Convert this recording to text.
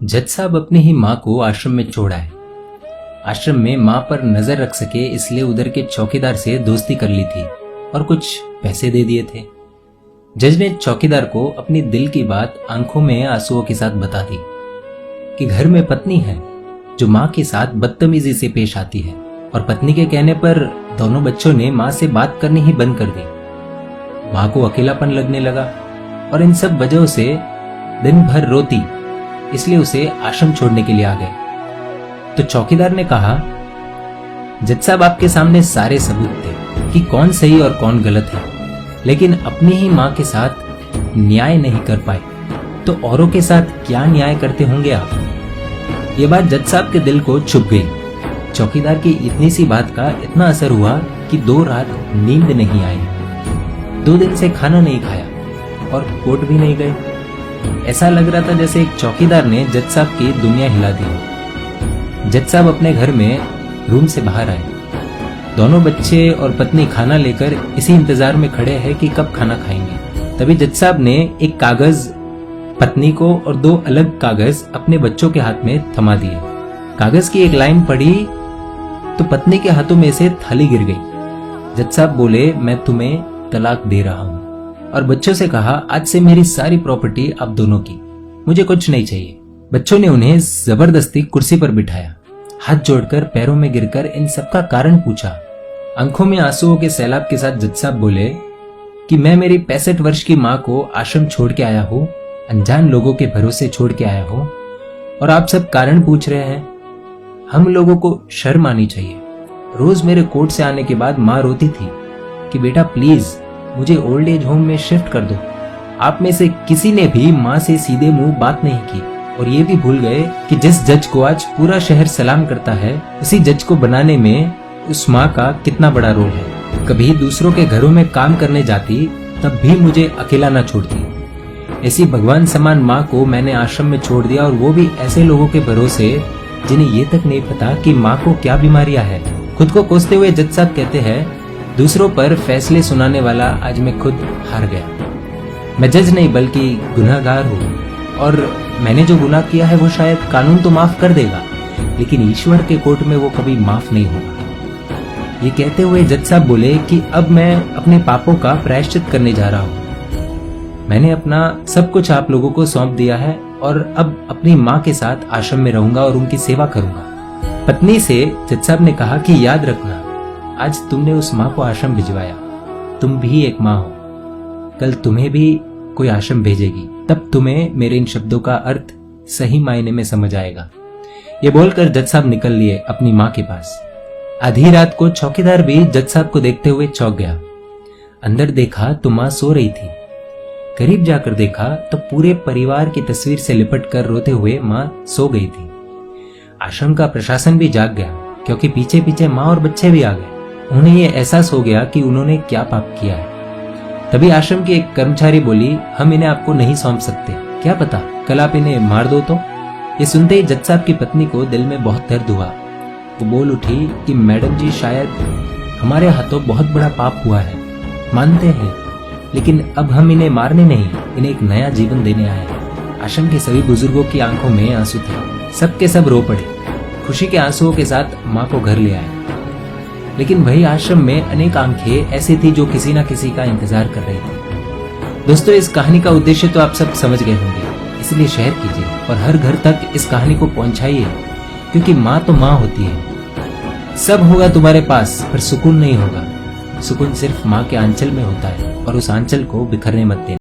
जज साहब अपनी ही माँ को आश्रम में छोड़ आए। आश्रम में माँ पर नजर रख सके इसलिए उधर के चौकीदार से दोस्ती कर ली थी और कुछ पैसे दे दिए थे। जज ने चौकीदार को अपनी दिल की बात आंखों में आंसुओं के साथ बता दी कि घर में पत्नी है जो माँ के साथ बदतमीजी से पेश आती है और पत्नी के कहने पर दोनों बच्चों ने माँ से बात करनी ही बंद कर दी। माँ को अकेलापन लगने लगा और इन सब वजहों से दिन भर रोती, इसलिए उसे आश्रम छोड़ने के लिए आ गए। तो चौकीदार ने कहा, जज साहब आपके सामने सारे सबूत थे कि कौन सही और कौन गलत है, लेकिन अपनी ही माँ के साथ न्याय नहीं कर पाए तो औरों के साथ क्या न्याय करते होंगे आप। ये बात जज साहब के दिल को छुप गई। चौकीदार की इतनी सी बात का इतना असर हुआ कि 2 रात नींद नहीं आई, 2 दिन से खाना नहीं खाया और कोर्ट भी नहीं गए। ऐसा लग रहा था जैसे एक चौकीदार ने जज साहब की दुनिया हिला दी। जज साहब अपने घर में रूम से बाहर आए। दोनों बच्चे और पत्नी खाना लेकर इसी इंतजार में खड़े हैं कि कब खाना खाएंगे। तभी जज साहब ने एक कागज पत्नी को और 2 अलग कागज अपने बच्चों के हाथ में थमा दिए। कागज की एक लाइन पढ़ी तो पत्नी के हाथों में से थाली गिर गई। जज साहब बोले, मैं तुम्हें तलाक दे रहा हूं, और बच्चों से कहा, आज से मेरी सारी प्रॉपर्टी आप दोनों की, मुझे कुछ नहीं चाहिए। बच्चों ने उन्हें जबरदस्ती कुर्सी पर बिठाया, हाथ जोड़कर पैरों में गिरकर इन सबका कारण पूछा। आंखों में आंसुओं के सैलाब के साथ जज साहब बोले कि मैं मेरी 65 वर्ष की माँ को आश्रम छोड़ के आया हूँ, अनजान लोगों के भरोसे छोड़ के आया हूँ, और आप सब कारण पूछ रहे हैं। हम लोगों को शर्म आनी चाहिए। रोज मेरे कोर्ट से आने के बाद माँ रोती थी कि बेटा प्लीज मुझे ओल्ड एज होम में शिफ्ट कर दो। आप में से किसी ने भी माँ से सीधे मुंह बात नहीं की और ये भी भूल गए कि जिस जज को आज पूरा शहर सलाम करता है, उसी जज को बनाने में उस माँ का कितना बड़ा रोल है। कभी दूसरों के घरों में काम करने जाती तब भी मुझे अकेला ना छोड़ती। ऐसी भगवान समान माँ को मैंने आश्रम में छोड़ दिया, और वो भी ऐसे लोगों के भरोसे जिन्हें ये तक नहीं पता कि माँ को क्या बीमारियां है। खुद को कोसते हुए जज साहब कहते हैं, दूसरों पर फैसले सुनाने वाला आज मैं खुद हार गया। मैं जज नहीं बल्कि गुनहगार हूँ, और मैंने जो गुनाह किया है वो शायद कानून तो माफ कर देगा, लेकिन ईश्वर के कोर्ट में वो कभी माफ नहीं होगा। ये कहते हुए जज साहब बोले कि अब मैं अपने पापों का प्रायश्चित करने जा रहा हूँ। मैंने अपना सब कुछ आप लोगों को सौंप दिया है और अब अपनी माँ के साथ आश्रम में रहूंगा और उनकी सेवा करूंगा। पत्नी से जज साहब ने कहा कि याद रखना, आज तुमने उस माँ को आश्रम भिजवाया, तुम भी एक माँ हो, कल तुम्हें भी कोई आश्रम भेजेगी, तब तुम्हें मेरे इन शब्दों का अर्थ सही मायने में समझ आएगा। ये बोलकर जज साहब निकल लिए अपनी माँ के पास। आधी रात को चौकीदार भी जज साहब को देखते हुए चौंक गया। अंदर देखा तो माँ सो रही थी। करीब जाकर देखा तो पूरे परिवार की तस्वीर से लिपट कर रोते हुए माँ सो गई थी। आश्रम का प्रशासन भी जाग गया, क्योंकि पीछे पीछे माँ और बच्चे भी आ गए। उन्हें ये एहसास हो गया कि उन्होंने क्या पाप किया है। तभी आश्रम की एक कर्मचारी बोली, हम इन्हें आपको नहीं सौंप सकते, क्या पता कल आप इन्हें मार दो तो। ये सुनते ही जज साहब की पत्नी को दिल में बहुत दर्द हुआ। वो बोल उठी कि मैडम जी, शायद हमारे हाथों बहुत बड़ा पाप हुआ है, मानते हैं, लेकिन अब हम इन्हें मारने नहीं, इन्हें एक नया जीवन देने आए हैं। आश्रम के सभी बुजुर्गों की आंखों में आंसू थे, सबके सब रो पड़े। खुशी के आंसुओं के साथ माँ को घर ले आए। लेकिन वही आश्रम में अनेक आंखें ऐसी थी जो किसी न किसी का इंतजार कर रही थी। दोस्तों, इस कहानी का उद्देश्य तो आप सब समझ गए होंगे, इसलिए शेयर कीजिए और हर घर तक इस कहानी को पहुंचाइए, क्योंकि माँ तो माँ होती है। सब होगा तुम्हारे पास पर सुकून नहीं होगा। सुकून सिर्फ माँ के आंचल में होता है, और उस आंचल को बिखरने मत देना।